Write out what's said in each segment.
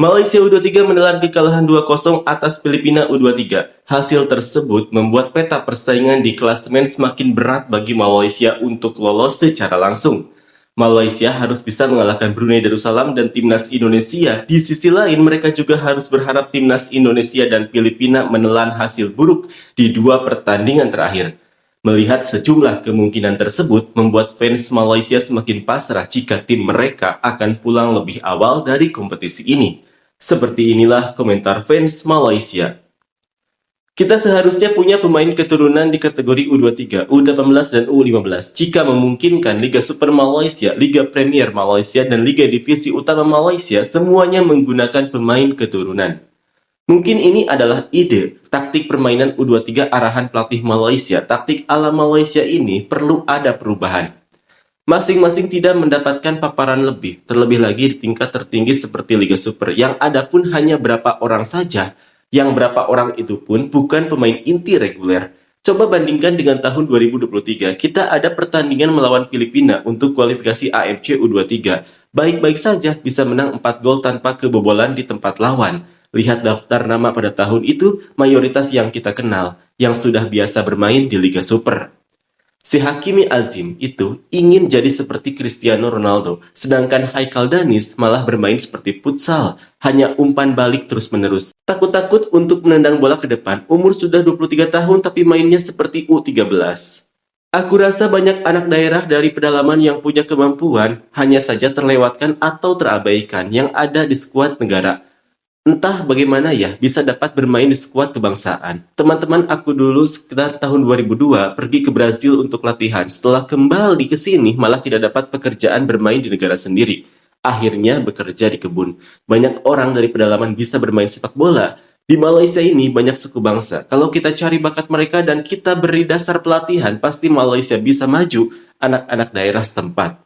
Malaysia U23 menelan kekalahan 2-0 atas Filipina U23. Hasil tersebut membuat peta persaingan di klasemen semakin berat bagi Malaysia untuk lolos secara langsung. Malaysia harus bisa mengalahkan Brunei Darussalam dan timnas Indonesia. Di sisi lain, mereka juga harus berharap timnas Indonesia dan Filipina menelan hasil buruk di dua pertandingan terakhir. Melihat sejumlah kemungkinan tersebut membuat fans Malaysia semakin pasrah jika tim mereka akan pulang lebih awal dari kompetisi ini. Seperti inilah komentar fans Malaysia. Kita seharusnya punya pemain keturunan di kategori U23, U18, dan U15. Jika memungkinkan, Liga Super Malaysia, Liga Premier Malaysia, dan Liga Divisi Utama Malaysia semuanya menggunakan pemain keturunan. Mungkin ini adalah ide, taktik permainan U23 arahan pelatih Malaysia. Taktik ala Malaysia ini perlu ada perubahan. Masing-masing tidak mendapatkan paparan lebih, terlebih lagi di tingkat tertinggi seperti Liga Super, yang ada pun hanya berapa orang saja, yang berapa orang itu pun bukan pemain inti reguler. Coba bandingkan dengan tahun 2023, kita ada pertandingan melawan Filipina untuk kualifikasi AFC U23. Baik-baik saja bisa menang 4 gol tanpa kebobolan di tempat lawan. Lihat daftar nama pada tahun itu, mayoritas yang kita kenal, yang sudah biasa bermain di Liga Super. Si Hakimi Azim itu ingin jadi seperti Cristiano Ronaldo, sedangkan Haikal Danis malah bermain seperti futsal, hanya umpan balik terus-menerus. Takut-takut untuk menendang bola ke depan, umur sudah 23 tahun tapi mainnya seperti U13. Aku rasa banyak anak daerah dari pedalaman yang punya kemampuan, hanya saja terlewatkan atau terabaikan yang ada di skuad negara. Entah bagaimana ya bisa dapat bermain di skuad kebangsaan. Teman-teman aku dulu sekitar tahun 2002 pergi ke Brazil untuk latihan. Setelah kembali ke sini malah tidak dapat pekerjaan bermain di negara sendiri. Akhirnya bekerja di kebun. Banyak orang dari pedalaman bisa bermain sepak bola. Di Malaysia ini banyak suku bangsa. Kalau kita cari bakat mereka dan kita beri dasar pelatihan, pasti Malaysia bisa maju anak-anak daerah setempat.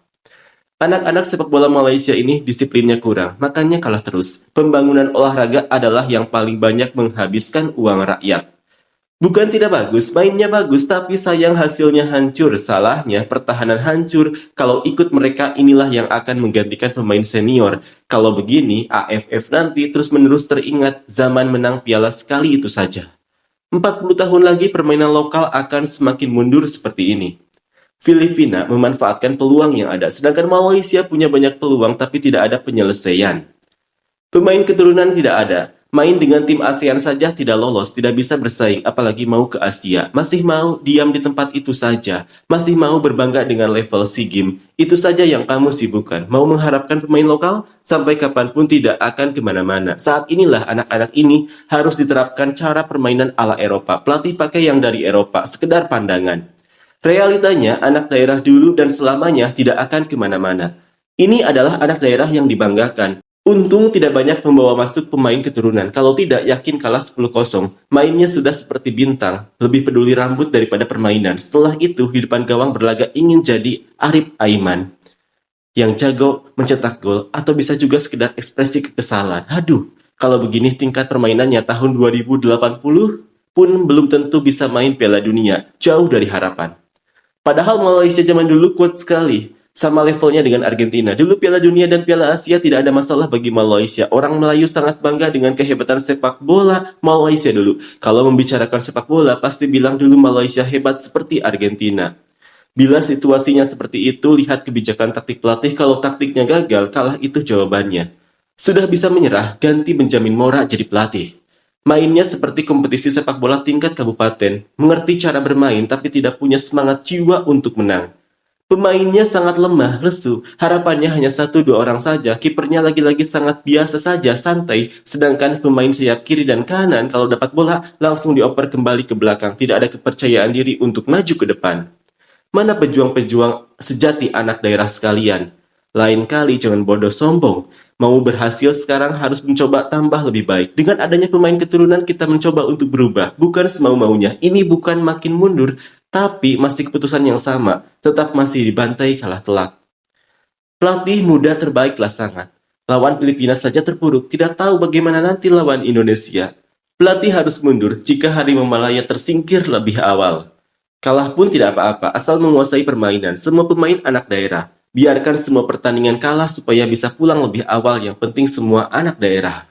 Anak-anak sepak bola Malaysia ini disiplinnya kurang, makanya kalah terus. Pembangunan olahraga adalah yang paling banyak menghabiskan uang rakyat. Bukan tidak bagus, mainnya bagus, tapi sayang hasilnya hancur. Salahnya pertahanan hancur. Kalau ikut mereka inilah yang akan menggantikan pemain senior. Kalau begini, AFF nanti terus-menerus teringat zaman menang piala sekali itu saja. 40 tahun lagi permainan lokal akan semakin mundur seperti ini. Filipina memanfaatkan peluang yang ada, sedangkan Malaysia punya banyak peluang tapi tidak ada penyelesaian. Pemain keturunan tidak ada. Main dengan tim ASEAN saja tidak lolos, tidak bisa bersaing, apalagi mau ke Asia. Masih mau diam di tempat itu saja. Masih mau berbangga dengan level SEA Games. Itu saja yang kamu sibukkan. Mau mengharapkan pemain lokal? Sampai kapanpun tidak akan kemana-mana. Saat inilah anak-anak ini harus diterapkan cara permainan ala Eropa. Pelatih pakai yang dari Eropa, sekedar pandangan. Realitanya, anak daerah dulu dan selamanya tidak akan kemana-mana. Ini adalah anak daerah yang dibanggakan. Untung tidak banyak membawa masuk pemain keturunan. Kalau tidak, yakin kalah 10-0. Mainnya sudah seperti bintang. Lebih peduli rambut daripada permainan. Setelah itu, di depan gawang berlaga ingin jadi Arif Aiman. Yang jago mencetak gol, atau bisa juga sekedar ekspresi kekesalan. Aduh, kalau begini tingkat permainannya tahun 2080 pun belum tentu bisa main Piala Dunia. Jauh dari harapan. Padahal Malaysia zaman dulu kuat sekali, sama levelnya dengan Argentina. Dulu Piala Dunia dan Piala Asia tidak ada masalah bagi Malaysia. Orang Melayu sangat bangga dengan kehebatan sepak bola Malaysia dulu. Kalau membicarakan sepak bola, pasti bilang dulu Malaysia hebat seperti Argentina. Bila situasinya seperti itu, lihat kebijakan taktik pelatih. Kalau taktiknya gagal, kalah itu jawabannya. Sudah bisa menyerah, ganti Benjamin Mora jadi pelatih. Mainnya seperti kompetisi sepak bola tingkat kabupaten, mengerti cara bermain tapi tidak punya semangat jiwa untuk menang. Pemainnya sangat lemah, lesu, harapannya hanya 1-2 orang saja, kipernya lagi-lagi sangat biasa saja, santai, sedangkan pemain sayap kiri dan kanan kalau dapat bola langsung dioper kembali ke belakang, tidak ada kepercayaan diri untuk maju ke depan. Mana pejuang-pejuang sejati anak daerah sekalian? Lain kali jangan bodoh sombong. Mau berhasil sekarang harus mencoba tambah lebih baik. Dengan adanya pemain keturunan kita mencoba untuk berubah. Bukan semau-maunya. Ini bukan makin mundur, tapi masih keputusan yang sama. Tetap masih dibantai kalah telak. Pelatih muda terbaiklah sangat. Lawan Filipina saja terpuruk. Tidak tahu bagaimana nanti lawan Indonesia. Pelatih harus mundur jika Harimau Malaya tersingkir lebih awal. Kalah pun tidak apa-apa, asal menguasai permainan. Semua pemain anak daerah. Biarkan semua pertandingan kalah supaya bisa pulang lebih awal, yang penting semua anak daerah.